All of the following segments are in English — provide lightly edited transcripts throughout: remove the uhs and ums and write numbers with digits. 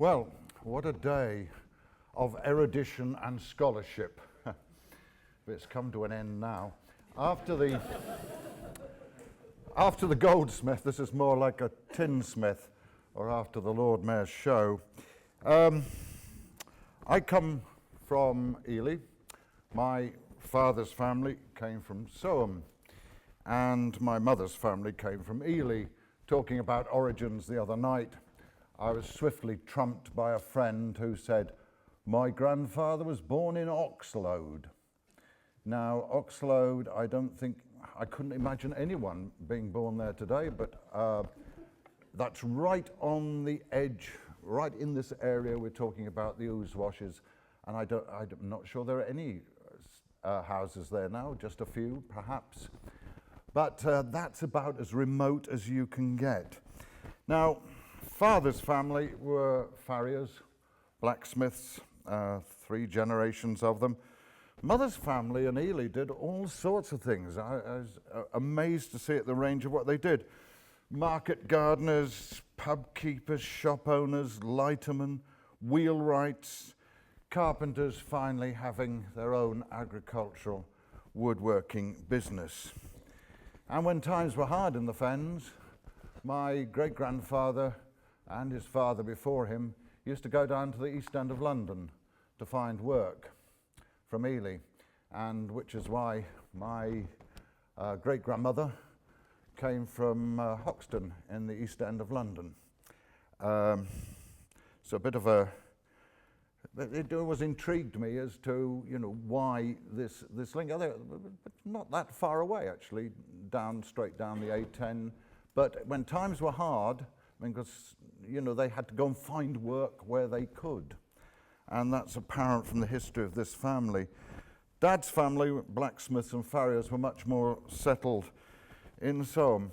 Well, what a day of erudition and scholarship. It's come to an end now. After the goldsmith, this is more like a tinsmith, or after the Lord Mayor's show. I come from Ely. My father's family came from Soham, and my mother's family came from Ely. Talking about origins the other night, I was swiftly trumped by a friend who said, my grandfather was born in Oxlode. Now, Oxlode, I couldn't imagine anyone being born there today, but that's right on the edge, right in this area we're talking about, the Ouse Washes, and I'm not sure there are any houses there now, just a few perhaps, but that's about as remote as you can get. Now, father's family were farriers, blacksmiths, 3 generations of them. Mother's family in Ely did all sorts of things. I was amazed to see at the range of what they did. Market gardeners, pub keepers, shop owners, lightermen, wheelwrights, carpenters finally having their own agricultural woodworking business. And when times were hard in the Fens, my great-grandfather and his father before him used to go down to the East End of London to find work from Ely, and which is why my great-grandmother came from Hoxton in the East End of London. So a bit of a, it always intrigued me as to, why this link. But not that far away actually, straight down the A10. But when times were hard, because they had to go and find work where they could, and that's apparent from the history of this family. Dad's family, blacksmiths and farriers, were much more settled in Soham.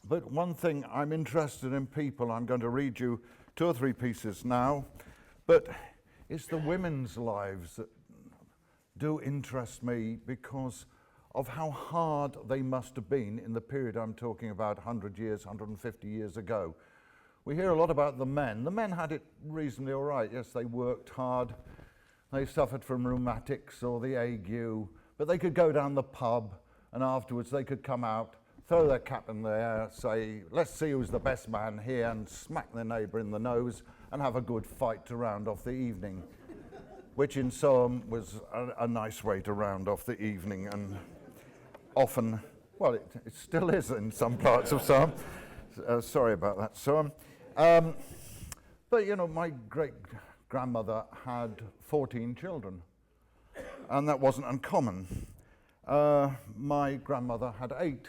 But one thing, I'm interested in people. I'm going to read you 2 or 3 pieces now, but it's the women's lives that do interest me because of how hard they must have been in the period I'm talking about, 100 years, 150 years ago. We hear a lot about the men. The men had it reasonably all right. Yes, they worked hard. They suffered from rheumatics or the ague, but they could go down the pub, and afterwards they could come out, throw their cap in the air, say, let's see who's the best man here, and smack their neighbour in the nose and have a good fight to round off the evening, which in Soham was a nice way to round off the evening, and often, well, it still is in some parts of Soham. Sorry about that, Soham. But my great-grandmother had 14 children, and that wasn't uncommon. My grandmother had 8,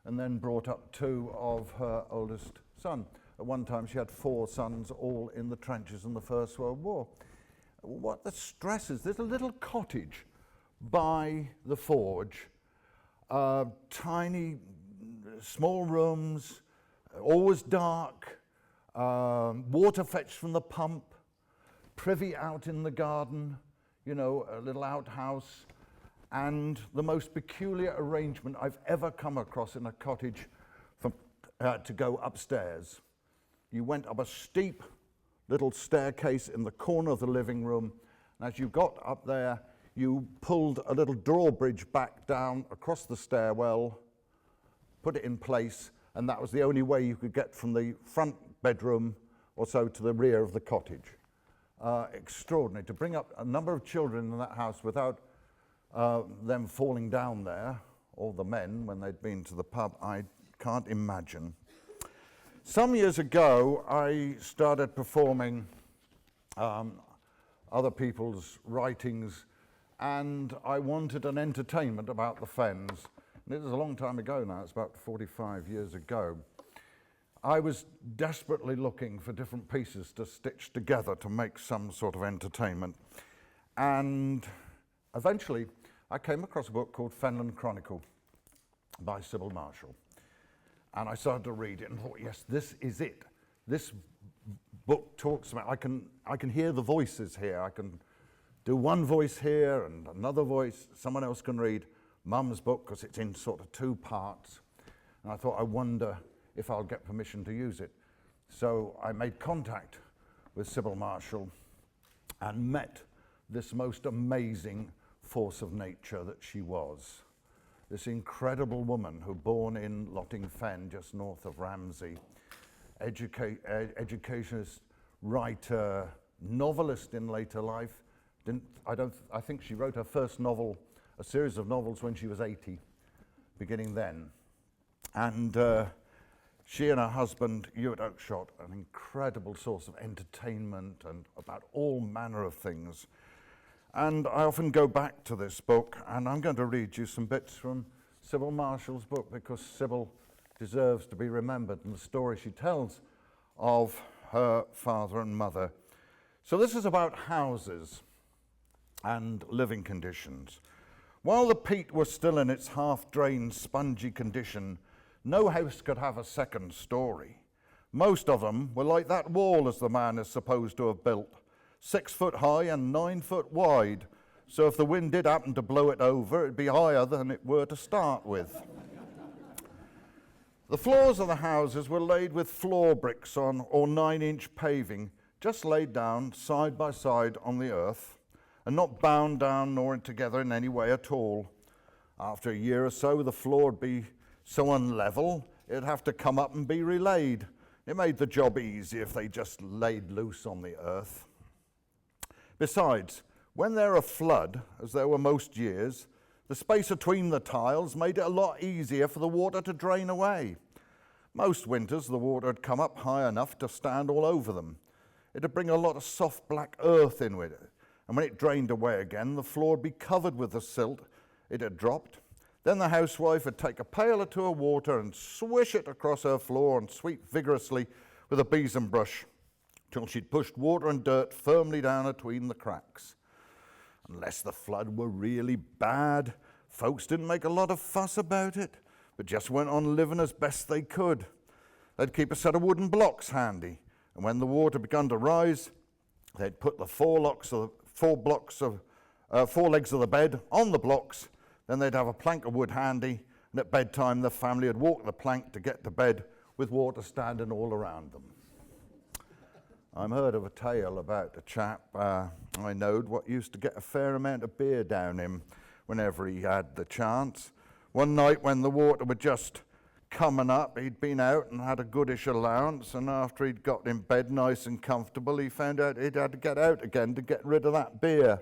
and then brought up 2 of her oldest son. At one time she had 4 sons, all in the trenches in the First World War. What the stress is, there's a little cottage by the forge, tiny, small rooms, always dark, water fetched from the pump, privy out in the garden, a little outhouse, and the most peculiar arrangement I've ever come across in a cottage to go upstairs. You went up a steep little staircase in the corner of the living room, and as you got up there, you pulled a little drawbridge back down across the stairwell, put it in place, and that was the only way you could get from the front bedroom or so to the rear of the cottage. Extraordinary. To bring up a number of children in that house without them falling down there, or the men when they'd been to the pub, I can't imagine. Some years ago, I started performing other people's writings, and I wanted an entertainment about the Fens. This is a long time ago now, it's about 45 years ago. I was desperately looking for different pieces to stitch together to make some sort of entertainment. And eventually, I came across a book called Fenland Chronicle by Sybil Marshall. And I started to read it and thought, yes, this is it. This book talks about, I can hear the voices here. I can do one voice here and another voice. Someone else can read Mum's book because it's in sort of 2 parts. And I thought, I wonder if I'll get permission to use it. So I made contact with Sybil Marshall and met this most amazing force of nature that she was. This incredible woman who, born in Lotting Fen, just north of Ramsey, educationist, writer, novelist in later life. I think she wrote her first novel, a series of novels, when she was 80, beginning then. And she and her husband, Ewart Oakeshott, an incredible source of entertainment and about all manner of things. And I often go back to this book, and I'm going to read you some bits from Sybil Marshall's book, because Sybil deserves to be remembered and the story she tells of her father and mother. So this is about houses and living conditions. While the peat was still in its half-drained, spongy condition, no house could have a second story. Most of them were like that wall as the man is supposed to have built, 6 foot high and 9 foot wide, so if the wind did happen to blow it over, it'd be higher than it were to start with. The floors of the houses were laid with floor bricks or 9-inch paving, just laid down side by side on the earth, and not bound down nor together in any way at all. After a year or so, the floor would be so unlevel, it'd have to come up and be relaid. It made the job easy if they just laid loose on the earth. Besides, when there a flood, as there were most years, the space between the tiles made it a lot easier for the water to drain away. Most winters, the water had come up high enough to stand all over them. It'd bring a lot of soft black earth in with it, and when it drained away again, the floor would be covered with the silt it had dropped. Then the housewife would take a pail or two of water and swish it across her floor and sweep vigorously with a besom brush till she'd pushed water and dirt firmly down between the cracks. Unless the flood were really bad, folks didn't make a lot of fuss about it, but just went on living as best they could. They'd keep a set of wooden blocks handy, and when the water begun to rise, they'd put the four legs of the bed on the blocks. Then they'd have a plank of wood handy, and at bedtime the family would walk the plank to get to bed with water standing all around them. I've heard of a tale about a chap I knowed what used to get a fair amount of beer down him whenever he had the chance. One night when the water was just coming up, he'd been out and had a goodish allowance, and after he'd got in bed nice and comfortable, he found out he'd had to get out again to get rid of that beer.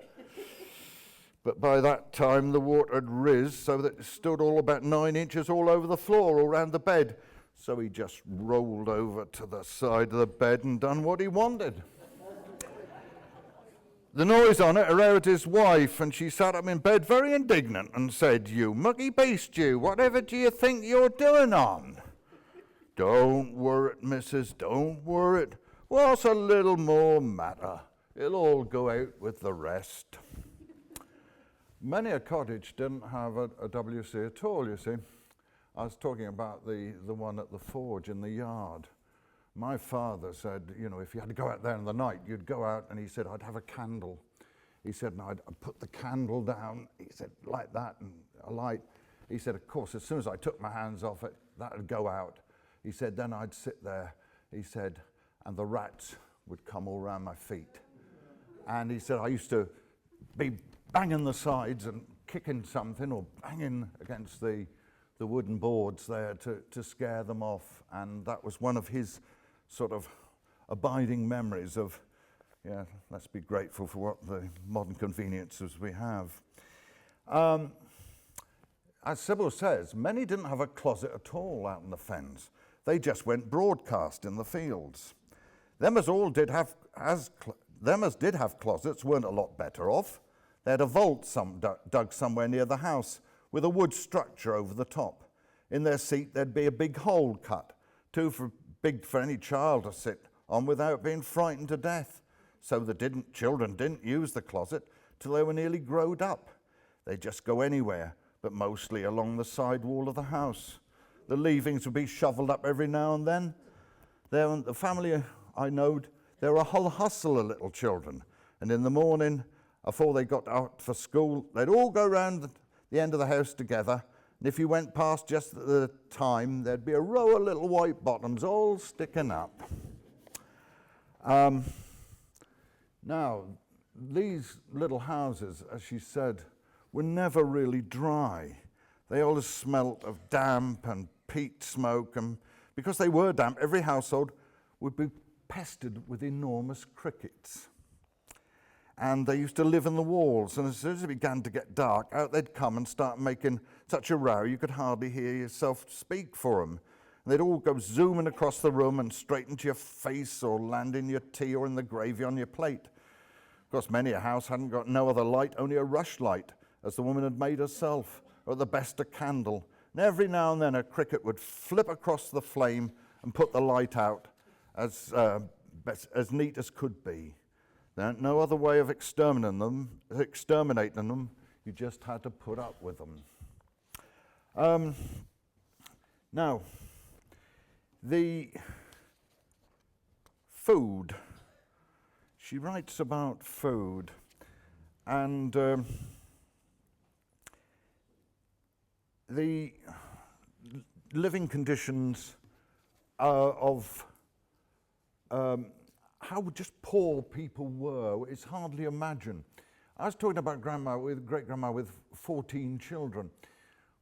But by that time the water had riz so that it stood all about 9 inches all over the floor, all round the bed. So he just rolled over to the side of the bed and done what he wanted. The noise on it aroused his wife, and she sat up in bed very indignant and said, "You mucky beast, you, whatever do you think you're doing on?" "Don't worrit, missus, don't worrit. What's a little more matter? It'll all go out with the rest." Many a cottage didn't have a WC at all, you see. I was talking about the one at the forge in the yard. My father said, you know, if you had to go out there in the night, you'd go out, and he said, I'd have a candle. He said, and I'd put the candle down, he said, like that, and a light. He said, of course, as soon as I took my hands off it, that would go out. He said, then I'd sit there, he said, and the rats would come all around my feet. And he said, I used to be banging the sides and kicking something or banging against the wooden boards there to scare them off. And that was one of his sort of abiding memories of, yeah, let's be grateful for what the modern conveniences we have. As Sybil says, many didn't have a closet at all out in the fens. They just went broadcast in the fields. Them as did have closets weren't a lot better off. They had a vault dug somewhere near the house with a wood structure over the top. In their seat, there'd be a big hole cut, too big for any child to sit on without being frightened to death. So the children didn't use the closet till they were nearly growed up. They'd just go anywhere, but mostly along the side wall of the house. The leavings would be shoveled up every now and then. The family I knowed, they were a whole hustle of little children, and in the morning, before they got out for school, they'd all go round the end of the house together, and if you went past just at the time, there'd be a row of little white bottoms all sticking up. Now, these little houses, as she said, were never really dry. They always smelt of damp and peat smoke, and because they were damp, every household would be pestered with enormous crickets. And they used to live in the walls, and as soon as it began to get dark, out they'd come and start making such a row you could hardly hear yourself speak for them. And they'd all go zooming across the room and straight into your face or land in your tea or in the gravy on your plate. Of course, many a house hadn't got no other light, only a rushlight, as the woman had made herself, or at the best a candle. And every now and then a cricket would flip across the flame and put the light out as neat as could be. There ain't no other way of exterminating them. You just had to put up with them. Now, the food. She writes about food, and the living conditions of how just poor people were, it's hardly imagined. I was talking about great-grandma with 14 children.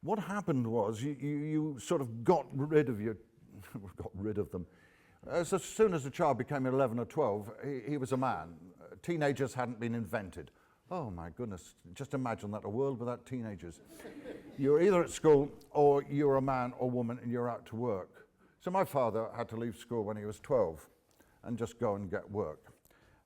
What happened was you sort of got rid of them. As soon as a child became 11 or 12, he was a man. Teenagers hadn't been invented. Oh my goodness, just imagine that, a world without teenagers. You're either at school or you're a man or woman and you're out to work. So my father had to leave school when he was 12 and just go and get work.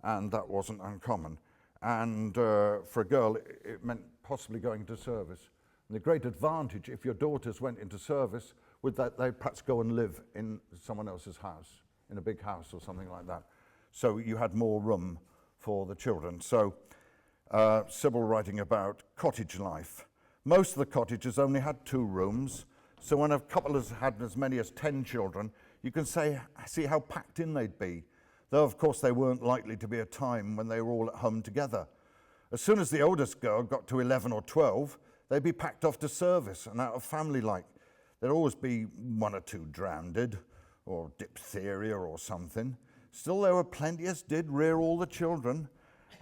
And that wasn't uncommon. And for a girl, it meant possibly going to service. And the great advantage, if your daughters went into service, was that they'd perhaps go and live in someone else's house, in a big house or something like that. So you had more room for the children. So Sybil writing about cottage life. Most of the cottages only had 2 rooms, so when a couple had as many as 10 children, you can see how packed in they'd be, though of course they weren't likely to be a time when they were all at home together. As soon as the oldest girl got to 11 or 12, they'd be packed off to service and out of family like. There'd always be 1 or 2 drowned, or diphtheria or something. Still, there were plenty as did rear all the children,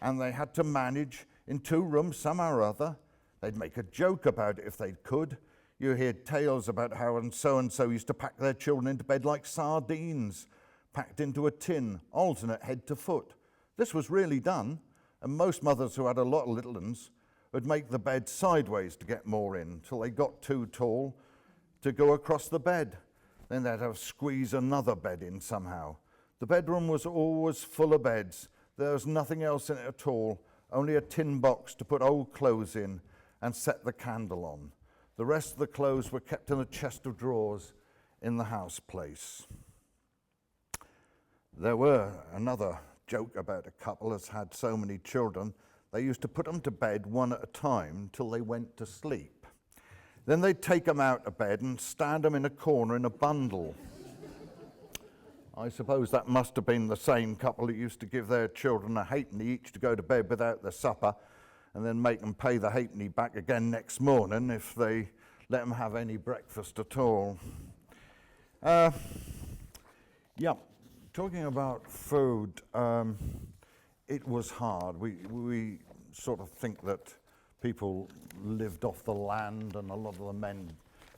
and they had to manage in 2 rooms somehow or other. They'd make a joke about it if they could. You hear tales about how and so used to pack their children into bed like sardines, packed into a tin, alternate head to foot. This was really done, and most mothers who had a lot of little ones would make the bed sideways to get more in, till they got too tall to go across the bed. Then they'd have to squeeze another bed in somehow. The bedroom was always full of beds. There was nothing else in it at all, only a tin box to put old clothes in and set the candle on. The rest of the clothes were kept in a chest of drawers in the house place. There were another joke about a couple that's had so many children. They used to put them to bed one at a time till they went to sleep. Then they'd take them out of bed and stand them in a corner in a bundle. I suppose that must have been the same couple that used to give their children a halfpenny each to go to bed without their supper, and then make them pay the halfpenny back again next morning if they let them have any breakfast at all. Talking about food, it was hard. We sort of think that people lived off the land, and a lot of the men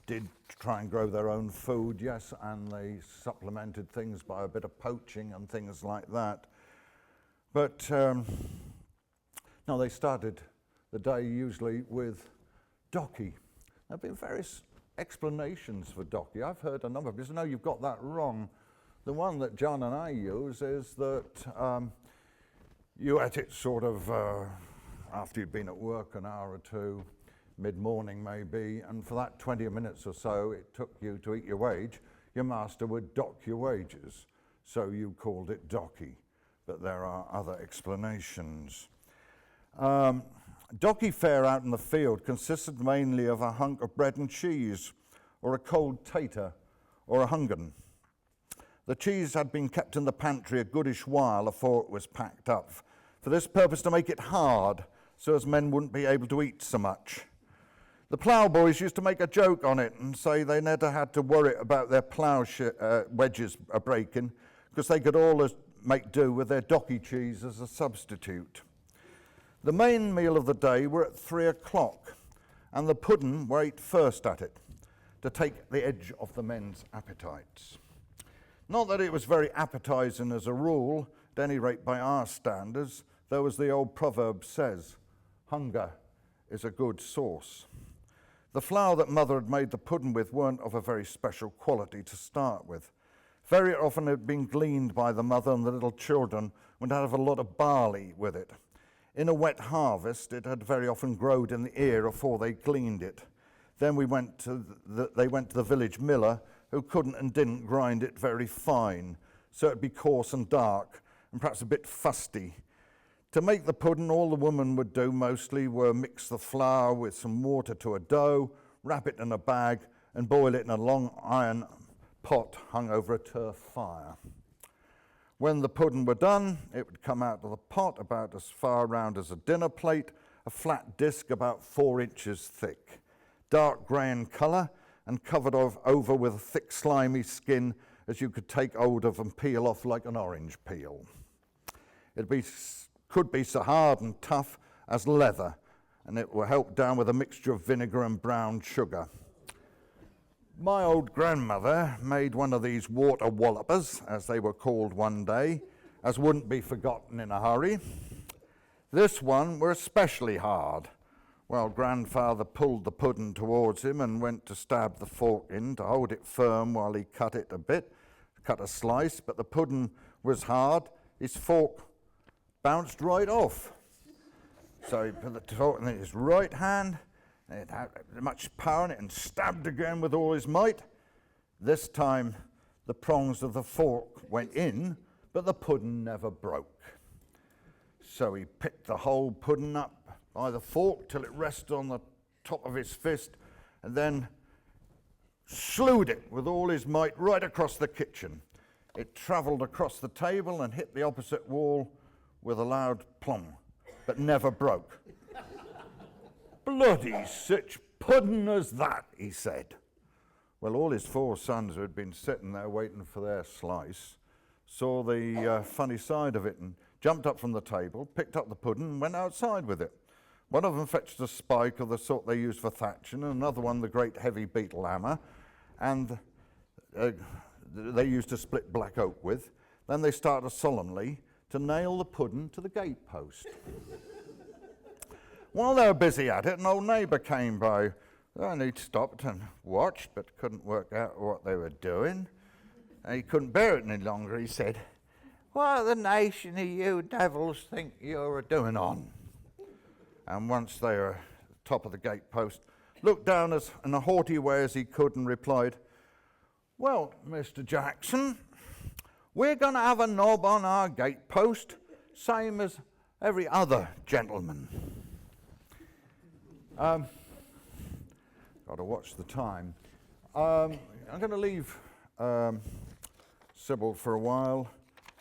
did try and grow their own food, yes, and they supplemented things by a bit of poaching and things like that. But no, they started the day usually with docky. There have been various explanations for docky. I've heard a number of people say, no, you've got that wrong. The one that John and I use is that you ate it sort of after you'd been at work an hour or 2, mid-morning maybe, and for that 20 minutes or so it took you to eat your wage, your master would dock your wages. So you called it docky, but there are other explanations. Docky fare out in the field consisted mainly of a hunk of bread and cheese, or a cold tater, or a hungen. The cheese had been kept in the pantry a goodish while afore it was packed up, for this purpose to make it hard, so as men wouldn't be able to eat so much. The ploughboys used to make a joke on it and say they never had to worry about their plough wedges a breaking, because they could make do with their docky cheese as a substitute. The main meal of the day were at 3 o'clock, and the pudding were ate first at it, to take the edge off the men's appetites. Not that it was very appetising as a rule, at any rate by our standards, though as the old proverb says, hunger is a good sauce. The flour that Mother had made the pudding with weren't of a very special quality to start with. Very often it had been gleaned by the mother, and the little children would have a lot of barley with it. In a wet harvest, it had very often growed in the ear afore they gleaned it. Then they went to the village miller, who couldn't and didn't grind it very fine, so it'd be coarse and dark, and perhaps a bit fusty. To make the pudding, all the woman would do mostly were mix the flour with some water to a dough, wrap it in a bag, and boil it in a long iron pot hung over a turf fire. When the pudding were done, it would come out of the pot about as far round as a dinner plate, a flat disc about 4 inches thick, dark grey in colour, and covered over with a thick slimy skin as you could take hold of and peel off like an orange peel. It could be so hard and tough as leather, and it were helped down with a mixture of vinegar and brown sugar. My old grandmother made one of these water wallopers, as they were called one day, as wouldn't be forgotten in a hurry. This one were especially hard. Well, grandfather pulled the pudding towards him and went to stab the fork in to hold it firm while he cut it a bit, cut a slice, but the pudding was hard. His fork bounced right off. So he put the fork in his right hand, and it had much power in it, and stabbed again with all his might. This time the prongs of the fork went in, but the pudding never broke. So he picked the whole pudding up by the fork till it rested on the top of his fist, and then slewed it with all his might right across the kitchen. It travelled across the table and hit the opposite wall with a loud plong, but never broke. Bloody such pudding as that, he said. Well, all his 4 sons who had been sitting there waiting for their slice saw the funny side of it and jumped up from the table, picked up the pudding and went outside with it. One of them fetched a spike of the sort they use for thatching, and another one the great heavy beetle hammer, and they used to split black oak with. Then they started solemnly to nail the pudding to the gatepost. While they were busy at it, an old neighbour came by, and he stopped and watched, but couldn't work out what they were doing. And he couldn't bear it any longer. He said, "What the nation of you devils think you're a-doing on?" And once they were at the top of the gatepost, looked down as in a haughty way as he could and replied, "Well, Mr. Jackson, we're going to have a knob on our gatepost, same as every other gentleman." Got to watch the time. I'm going to leave Sybil for a while.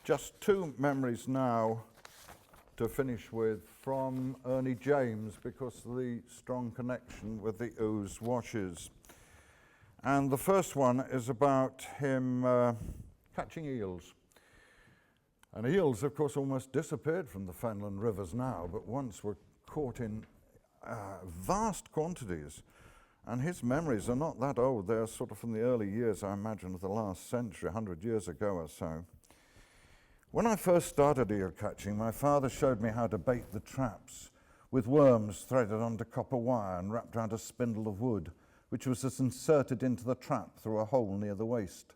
Just 2 memories now to finish with from Ernie James, because of the strong connection with the Ouse Washes. And the first one is about him catching eels. And eels, of course, almost disappeared from the Fenland rivers now, but once were caught in vast quantities. And his memories are not that old. They're sort of from the early years, I imagine, of the last century, 100 years ago or so. When I first started eel catching, my father showed me how to bait the traps with worms threaded onto copper wire and wrapped around a spindle of wood, which was just inserted into the trap through a hole near the waist.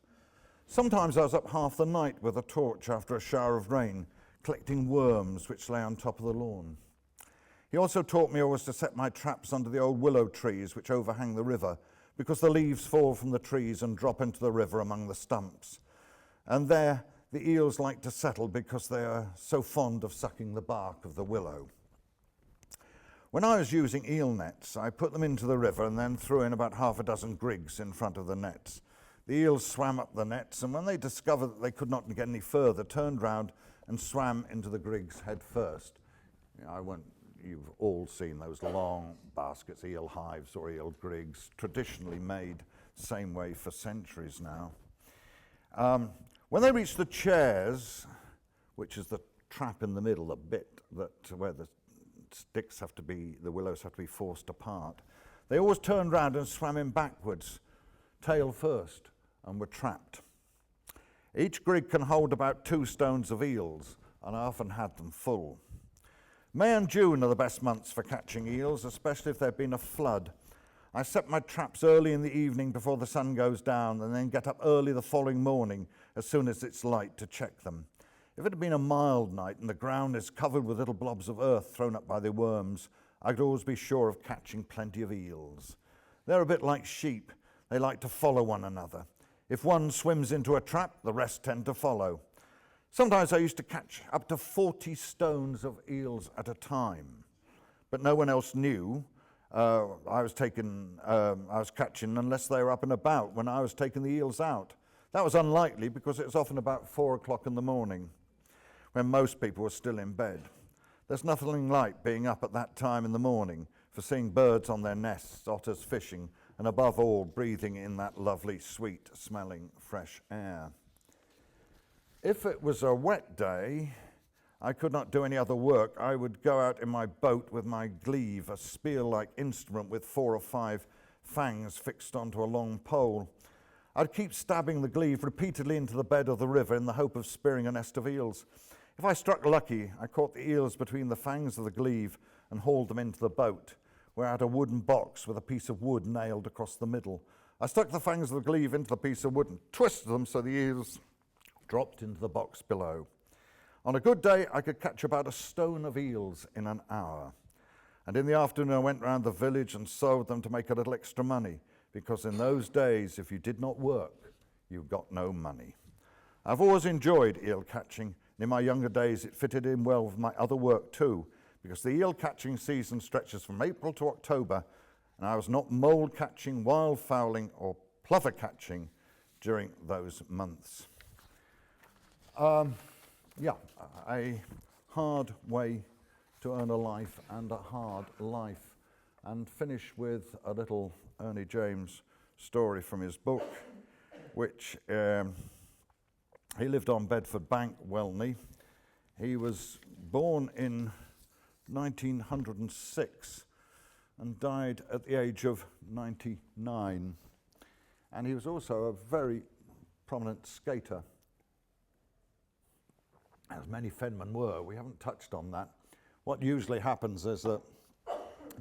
Sometimes I was up half the night with a torch after a shower of rain, collecting worms which lay on top of the lawn. He also taught me always to set my traps under the old willow trees which overhang the river, because the leaves fall from the trees and drop into the river among the stumps. And there the eels like to settle because they are so fond of sucking the bark of the willow. When I was using eel nets, I put them into the river and then threw in about 6 grigs in front of the nets. The eels swam up the nets, and when they discovered that they could not get any further, turned round and swam into the grigs head first. You've all seen those long baskets, eel hives or eel grigs, traditionally made the same way for centuries now. When they reached the chairs, which is the trap in the middle, the bit where the willows have to be forced apart. They always turned round and swam in backwards, tail first, and were trapped. Each grig can hold about 2 stones of eels, and I often had them full. May and June are the best months for catching eels, especially if there's been a flood. I set my traps early in the evening before the sun goes down, and then get up early the following morning as soon as it's light to check them. If it had been a mild night and the ground is covered with little blobs of earth thrown up by the worms, I could always be sure of catching plenty of eels. They're a bit like sheep. They like to follow one another. If one swims into a trap, the rest tend to follow. Sometimes I used to catch up to 40 stones of eels at a time, but no one else knew I was catching unless they were up and about when I was taking the eels out. That was unlikely because it was often about 4 o'clock in the morning when most people were still in bed. There's nothing like being up at that time in the morning for seeing birds on their nests, otters fishing, and above all, breathing in that lovely, sweet-smelling fresh air. If it was a wet day, I could not do any other work. I would go out in my boat with my glaive, a spear-like instrument with 4 or 5 fangs fixed onto a long pole. I'd keep stabbing the glaive repeatedly into the bed of the river in the hope of spearing a nest of eels. If I struck lucky, I caught the eels between the fangs of the glaive and hauled them into the boat, where I had a wooden box with a piece of wood nailed across the middle. I stuck the fangs of the glaive into the piece of wood and twisted them so the eels dropped into the box below. On a good day, I could catch about 1 stone of eels in an hour. And in the afternoon, I went round the village and sold them to make a little extra money, because in those days, if you did not work, you got no money. I've always enjoyed eel catching. In my younger days, it fitted in well with my other work too, because the eel catching season stretches from April to October, and I was not mole catching, wild fowling, or plover catching during those months. A hard way to earn a life and a hard life. And finish with a little Ernie James story from his book, which he lived on Bedford Bank, Welney. He was born in 1906 and died at the age of 99. And he was also a very prominent skater, as many Fenmen were. We haven't touched on that. What usually happens is that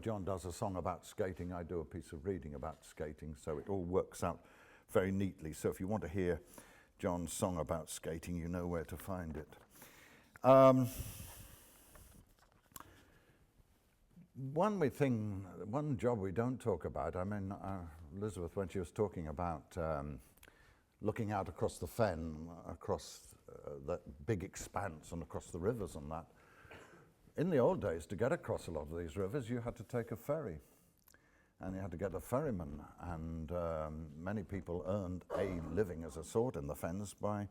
John does a song about skating, I do a piece of reading about skating, so it all works out very neatly. So if you want to hear John's song about skating, you know where to find it. One job we don't talk about, Elizabeth, when she was talking about looking out across the fen, across that big expanse and across the rivers and that, in the old days, to get across a lot of these rivers, you had to take a ferry, and you had to get a ferryman, and many people earned a living as a sort in the fens by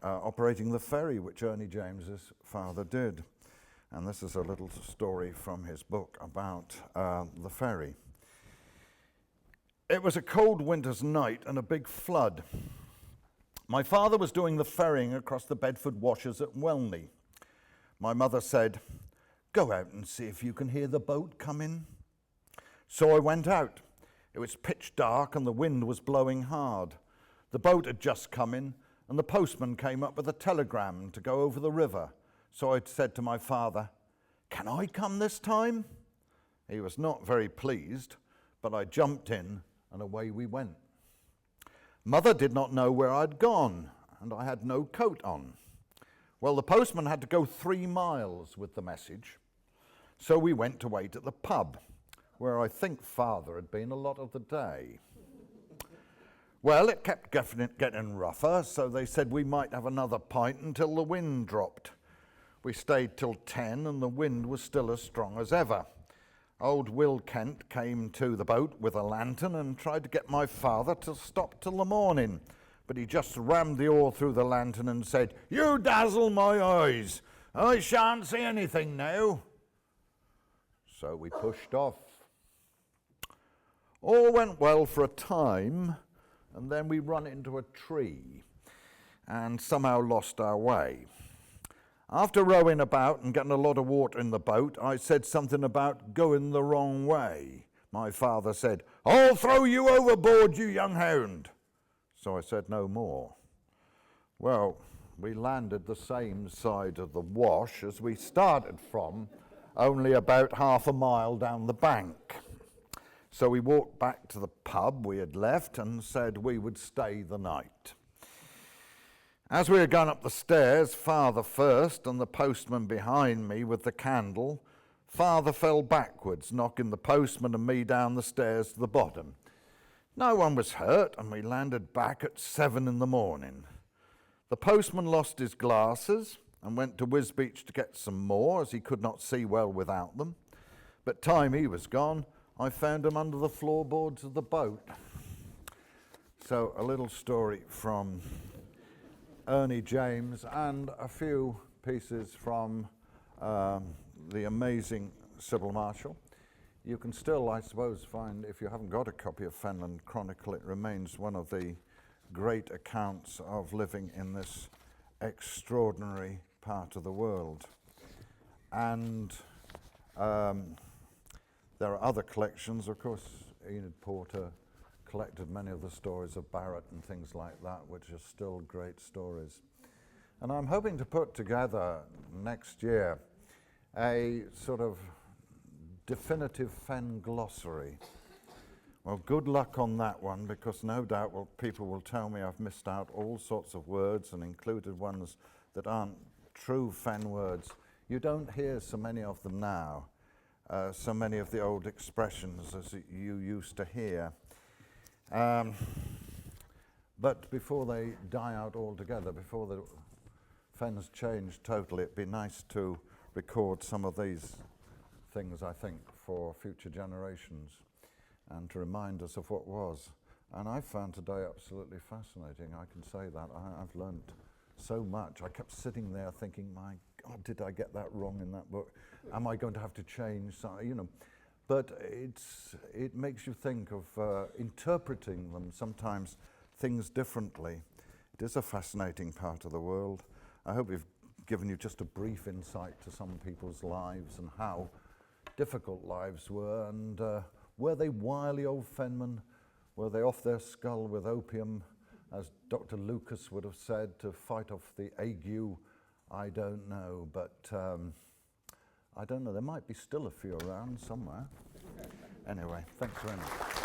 operating the ferry, which Ernie James's father did. And this is a little story from his book about the ferry. It was a cold winter's night and a big flood. My father was doing the ferrying across the Bedford Washes at Welney. My mother said, "Go out and see if you can hear the boat coming." So I went out. It was pitch dark and the wind was blowing hard. The boat had just come in and the postman came up with a telegram to go over the river. So I said to my father, "Can I come this time?" He was not very pleased, but I jumped in and away we went. Mother did not know where I'd gone and I had no coat on. Well, the postman had to go 3 miles with the message, so we went to wait at the pub, where I think Father had been a lot of the day. Well, it kept getting rougher, so they said we might have another pint until the wind dropped. We stayed till 10 and the wind was still as strong as ever. Old Will Kent came to the boat with a lantern and tried to get my father to stop till the morning. But he just rammed the oar through the lantern and said, "You dazzle my eyes. I shan't see anything now." So we pushed off. All went well for a time, and then we run into a tree and somehow lost our way. After rowing about and getting a lot of water in the boat, I said something about going the wrong way. My father said, "I'll throw you overboard, you young hound." So I said no more. Well, we landed the same side of the wash as we started from, only about half a mile down the bank. So we walked back to the pub we had left and said we would stay the night. As we were going up the stairs, father first and the postman behind me with the candle, father fell backwards, knocking the postman and me down the stairs to the bottom. No one was hurt, and we landed back at 7 in the morning. The postman lost his glasses and went to Wisbeach to get some more, as he could not see well without them. But time he was gone, I found him under the floorboards of the boat. So a little story from Ernie James and a few pieces from the amazing Sybil Marshall. You can still, I suppose, find, if you haven't got a copy of Fenland Chronicle, it remains one of the great accounts of living in this extraordinary part of the world. And there are other collections, of course. Enid Porter collected many of the stories of Barrett and things like that, which are still great stories. And I'm hoping to put together next year a sort of definitive Fen glossary. Well, good luck on that one, because no doubt people will tell me I've missed out all sorts of words and included ones that aren't true Fen words. You don't hear so many of them now, so many of the old expressions as you used to hear. But before they die out altogether, before the Fens change totally, it'd be nice to record some of these things, I think, for future generations and to remind us of what was. And I found today absolutely fascinating, I can say that. I've learnt so much. I kept sitting there thinking, my God, did I get that wrong in that book? Am I going to have to change something, you know? But it makes you think of interpreting them, sometimes things differently. It is a fascinating part of the world. I hope we've given you just a brief insight to some people's lives and how difficult lives were, and were they wily old Fenmen? Were they off their skull with opium, as Dr. Lucas would have said, to fight off the ague? I don't know, but I don't know, there might be still a few around somewhere. Anyway, thanks very much.